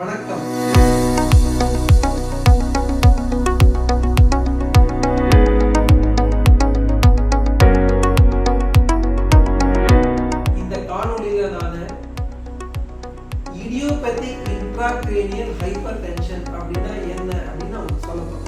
வணக்கம். இந்த காணொளியில நான் இடியோபதிக் இன்ட்ராக்ரேனியல் ஹைப்பர்டென்ஷன் அப்படின்னா என்ன அப்படின்னு நான் சொல்ல போறேன்.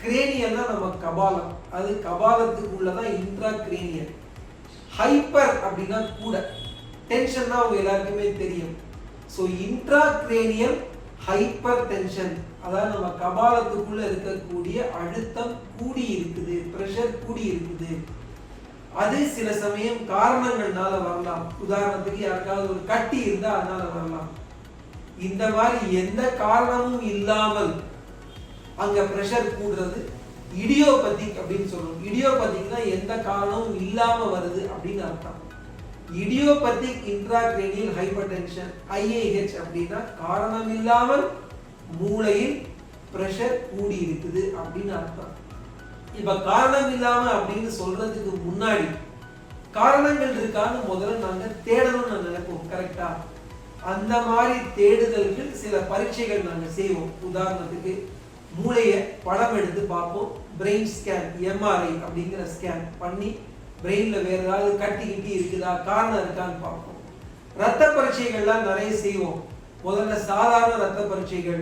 கிரேனியல்னா நம்ம கபாலம், அது கபாலத்துக்குள்ளதான் இன்ட்ரா கிரேனியல். ஹைப்பர் அப்படின்னா கூட, டென்ஷன்னா அவங்க எல்லாருக்குமே தெரியும். So intra cranial hyper tension, அதாவது நம்ம கபாலத்துக்குள்ள இருக்கக்கூடிய அழுத்தம் கூடி இருக்குது, பிரஷர் கூடி இருக்குது. அது சில சமயம் காரணங்கள்னால வரலாம். உதாரணத்துக்கு யாருக்காவது ஒரு கட்டி இருந்தா அதனால வரலாம். இந்த மாதிரி எந்த காரணமும் இல்லாமல் அங்க பிரஷர் கூடுறது இடியோபதிக் அப்படின்னு சொல்றோம். இடியோபதிக்னா எந்த காரணமும் இல்லாம வருது அப்படின்னு அர்த்தம். இடியோபதிக் இன்ட்ராக்ரேனியல் ஹைப்பர்டென்ஷன் IIH அப்படின்னா காரணம் இல்லாமல் மூளையில் பிரஷர் கூடி இருக்குது அப்படின்னு அர்த்தம். இப்ப காரணம் இல்லாம அப்படின்னு சொல்றதுக்கு முன்னாடி காரணங்கள் இருக்கான்னு முதல்ல நாங்க தேடணும்னு நினைப்போம். கரெக்டா? அந்த மாதிரி தேடுதல்கள் சில பரீட்சைகள் நாங்க செய்வோம். உதாரணத்துக்கு மூளையை படம் எடுத்து பார்ப்போம். பிரெயின் ஸ்கேன், MRI அப்படிங்கிற ஸ்கேன் பண்ணி பிரெயின்ல வேற ஏதாவது கட்டி இருக்குதா, காரணம் இருக்கான்னு பார்ப்போம். ரத்த பரீட்சைகள்லாம் நிறைய செய்வோம். முதல்ல சாதாரண ரத்த பரீட்சைகள்,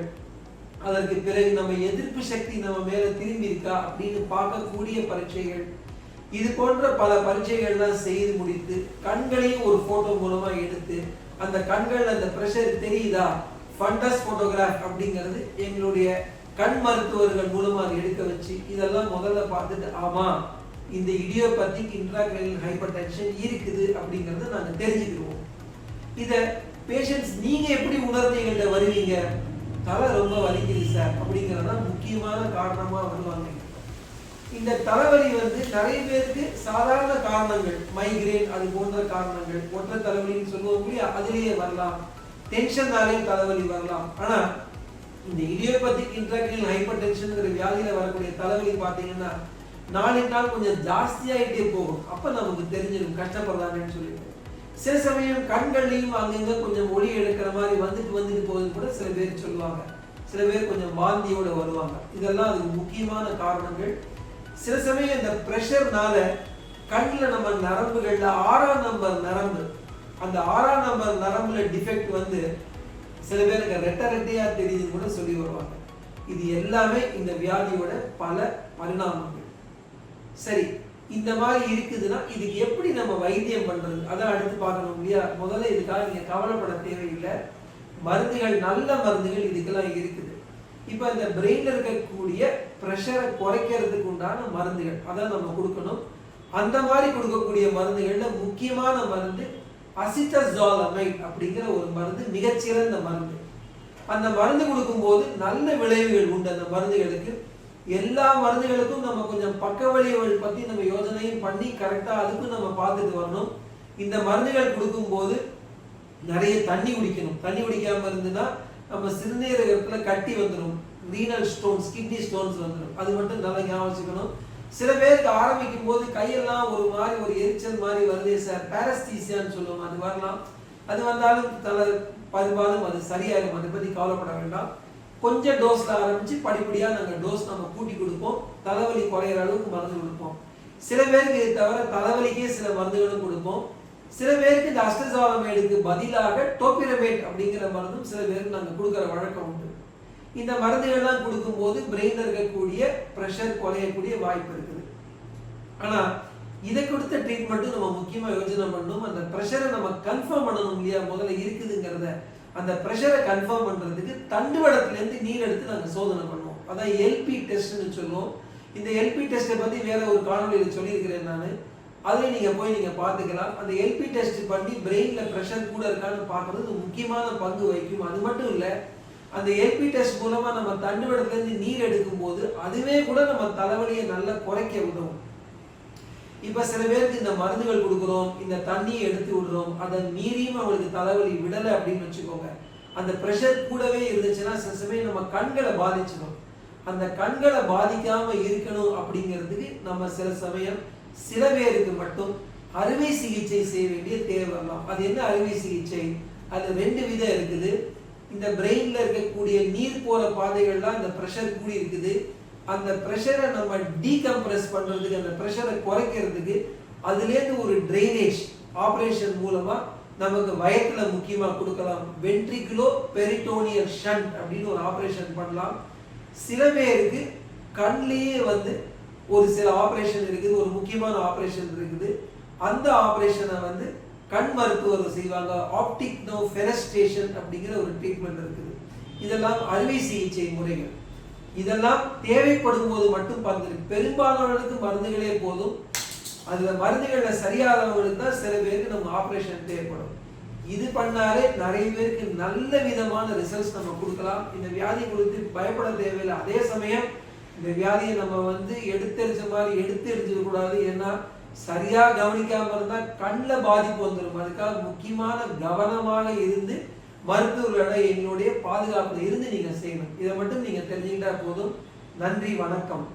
அதற்கு பிறகு நம்ம எதிர்ப்பு சக்தி நம்ம மேல திரும்பி இருக்கா அப்படின்னு பார்க்கக்கூடிய பரீட்சைகள், இது போன்ற பல பரீட்சைகள்லாம் செய்து முடித்து கண்களையும் ஒரு போட்டோ மூலமா எடுத்து அந்த கண்கள் அந்த பிரஷர் தெரியுதா, ஃபண்டஸ் போட்டோகிராஃப் அப்படிங்கிறது எங்களுடைய கண் மருத்துவர்கள் மூலமா எடுக்க வச்சு இதெல்லாம் முதல்ல பார்த்துட்டு ஆமா இந்த இடியோபதிக் இன்ட்ராக்ரேனியல் ஹைப்பர்டென்ஷன் இருக்குது அப்படிங்கறத நாங்க தெரிஞ்சுக்கிடுவோம். இத பேஷண்ட்ஸ் நீங்க எப்படி உணர்ந்தீங்கள்ட்ட வருவீங்க, தலை ரொம்ப வலிக்குது சார் அப்படிங்கறத முக்கியமான காரணமா வருவாங்க. இந்த தலைவலி நிறைய பேருக்கு சாதாரண காரணங்கள், மைக்ரேன் அது போன்ற காரணங்கள், ஒற்றை தலைவலின்னு சொல்லுவோம், அதுலயே வரலாம். டென்ஷன்னாலே தலைவலி வரலாம். ஆனா இந்த இடியோபதிக் இன்ட்ராக்ரேனியல் ஹைப்பர்டென்ஷன்ங்கிற வியாதியில வரக்கூடிய தலைவலி பாத்தீங்கன்னா நாளுக்கு நாள் கொஞ்சம் ஜாஸ்தியாயிட்டே போகும். அப்ப நமக்கு தெரிஞ்சிடும் கஷ்டப்படுறாங்கன்னு சொல்லிட்டு. சில சமயம் கண்கள்லையும் அங்கங்க கொஞ்சம் ஒளி எடுக்கிற மாதிரி வந்துட்டு போகுது கூட சில பேர் சொல்லுவாங்க. சில பேர் கொஞ்சம் வாந்தியோட வருவாங்க. இதெல்லாம் அதுக்கு முக்கியமான காரணங்கள். சில சமயம் இந்த பிரஷர்னால கண்ணுல நம்ம நரம்புகள்ல 6ஆம் நம்பர் நரம்பு, அந்த 6ஆம் நம்பர் நரம்புல டிஃபெக்ட் சில பேருக்கு ரெட்டையா தெரியுதுன்னு கூட சொல்லி வருவாங்க. இது எல்லாமே இந்த வியாதியோட பல பரிணாமங்கள். சரி, இந்த மாதிரி இருக்குதுன்னா இதுக்கு எப்படி நம்ம வைத்தியம் பண்றது, அதான் அடுத்து பார்க்கணும் இல்லையா? முதல்ல இதுக்காக நீங்க கவலைப்பட தேவையில்லை. மருந்துகள், நல்ல மருந்துகள் இதுக்கெல்லாம் இருக்குது. இப்ப இந்த பிரெயின்ல இருக்கக்கூடிய பிரஷரை குறைக்கிறதுக்கு உண்டான மருந்துகள் அதான் நம்ம கொடுக்கணும். அந்த மாதிரி கொடுக்கக்கூடிய மருந்துகள்ல முக்கியமான மருந்து அசிட்டசோலமைட் அப்படிங்கிற ஒரு மருந்து, மிகச்சிறந்த மருந்து. அந்த மருந்து கொடுக்கும் போது நல்ல விளைவுகள் உண்டு. அந்த மருந்துகளுக்கு, எல்லா மருந்துகளுக்கும் நம்ம கொஞ்சம் பக்க விளைவுகள் பத்தி நம்ம யோசனையும் பண்ணி கரெக்டா அதுக்கும் நம்ம பார்த்துட்டு வரணும். இந்த மருந்துகள் கொடுக்கும் போது நிறைய தண்ணி குடிக்கணும். தண்ணி குடிக்காம இருந்துன்னா நம்ம சிறுநீரகத்துல கட்டி வந்துடும், ரீனல் ஸ்டோன்ஸ், கிட்னி ஸ்டோன்ஸ் வந்துடும். அது மட்டும் நல்லா ஞாபகம் வச்சுக்கணும். சில பேருக்கு ஆரம்பிக்கும் போது கையெல்லாம் ஒரு மாதிரி ஒரு எரிச்சல் மாதிரி வருதே சார், பாரஸ்தீசியான்னு சொல்லுவோம், அது வரலாம். அது வந்தாலும் பெரும்பாலும் அது சரியாயிடும். அதை பத்தி கவலைப்பட வேண்டாம். கொஞ்சம் டோஸ்ல ஆரம்பிச்சு படிப்படியா நாங்க டோஸ் நம்ம கூட்டி கொடுப்போம். தலைவலி குறையிற அளவுக்கு மருந்து கொடுப்போம். சில பேருக்கு இது தவிர தலைவலிக்கே சில மருந்துகளும் கொடுப்போம். சில பேருக்கு இந்த அஸ்டசோலமைடுக்கு பதிலாக டோபிரமேட் அப்படிங்கிற மருந்தும் சில பேருக்கு நாங்க கொடுக்குற வழக்கம் உண்டு. இந்த மருந்துகள்லாம் கொடுக்கும் போது பிரெயின்ல இருக்கக்கூடிய பிரஷர் குறையக்கூடிய வாய்ப்பு இருக்குது. ஆனா இதை கொடுத்த ட்ரீட்மெண்ட்டும் நம்ம முக்கியமா யோசனை பண்ணணும். அந்த பிரஷரை நம்ம கன்ஃபார்ம் பண்ணணும் இல்லையா, முதல்ல இருக்குதுங்கிறத. அந்த பிரஷரை கன்ஃபார்ம் பண்றதுக்கு தண்டுவடத்துல இருந்து நீர் எடுத்து நாங்க சோதனை பண்ணுவோம். அதான் LP டெஸ்ட்னு சொல்லுவோம். இந்த LP டெஸ்ட்டை பத்தி வேற ஒரு காணொலியில சொல்லியிருக்கிறேன் நான். அதுல நீங்க போய் நீங்க பாத்துக்கலாம். அந்த LP டெஸ்ட் பண்ணி பிரெயின்ல பிரஷர் கூட இருக்கான்னு பாக்குறது முக்கியமான பங்கு வகிக்கும். அது மட்டும் இல்ல, அந்த LP டெஸ்ட் மூலமா நம்ம தண்டுவடத்துல இருந்து நீர் எடுக்கும் போது அதுவே கூட நம்ம தலைவலியை நல்லா குறைக்க உதவும். இப்ப சில பேருக்கு இந்த மருந்துகள் கொடுக்குறோம், இந்த தண்ணியை எடுத்து விடுறோம், அதை மீறியும் அவங்களுக்கு தலைவலி விடலை அப்படின்னு வச்சுக்கோங்க. அந்த ப்ரெஷர் கூடவே இருந்துச்சுன்னா சில சமயம் நம்ம கண்களை பாதிச்சிடும். அந்த கண்களை பாதிக்காம இருக்கணும் அப்படிங்கிறதுக்கு நம்ம சில சமயம் சில பேருக்கு மட்டும் அறுவை சிகிச்சை செய்ய வேண்டிய தேவை வரலாம். அது என்ன அறுவை சிகிச்சை? அது 2 விதம் இருக்குது. இந்த பிரெயின்ல இருக்கக்கூடிய நீர் போற பாதைகள்லாம் இந்த ப்ரெஷர் கூடி இருக்குது. அந்த ப்ரெஷரை நம்ம டீகம்ப்ரஸ் பண்றதுக்கு, அந்த ப்ரெஷரை குறைக்கிறதுக்கு அதுலேருந்து ஒரு ட்ரைனேஜ் ஆபரேஷன் மூலமா நமக்கு வயத்துல முக்கியமா கொடுக்கலாம். வென்ட்ரிகுலோ பெரிட்டோனியல் ஷண்ட் அப்படின்னு ஒரு ஆபரேஷன் பண்ணலாம். சில பேருக்கு கண்லேயே ஒரு சில ஆபரேஷன் இருக்குது, ஒரு முக்கியமான ஆபரேஷன் இருக்குது. அந்த ஆபரேஷனை கண் மருத்துவர் செய்வாங்க. ஆப்டிக் நோ ஃபெனஸ்ட்ரேஷன் அப்படிங்கிற ஒரு ட்ரீட்மெண்ட் இருக்குது. இதெல்லாம் அறுவை சிகிச்சை முறைகள். இதெல்லாம் தேவைப்படும் போது மட்டும் பெரும்பாலானவர்களுக்கு மருந்துகளே போதும். அதுல மருந்துகள்ல சரியாதவங்களுக்கு தான் சில பேருக்கு நம்ம ஆபரேஷன் தேவைப்படும். இது பண்ணாலே நிறைய பேருக்கு நல்ல விதமான ரிசல்ட்ஸ் நம்ம கொடுக்கலாம். இந்த வியாதி குறித்து பயப்பட தேவையில்லை. அதே சமயம் இந்த வியாதியை நம்ம எடுத்தெரிச்ச மாதிரி எடுத்துக்க கூடாது. ஏன்னா சரியா கவனிக்காம இருந்தா கண்ணில் பாதிப்பு வந்துடும். அதுக்காக முக்கியமான கவனமாக இருந்து மருத்துவர்களோட எங்களுடைய பாதுகாப்புல இருந்து நீங்க செய்யணும். இதை மட்டும் நீங்க தெரிஞ்சுக்கிட்டா போதும். நன்றி, வணக்கம்.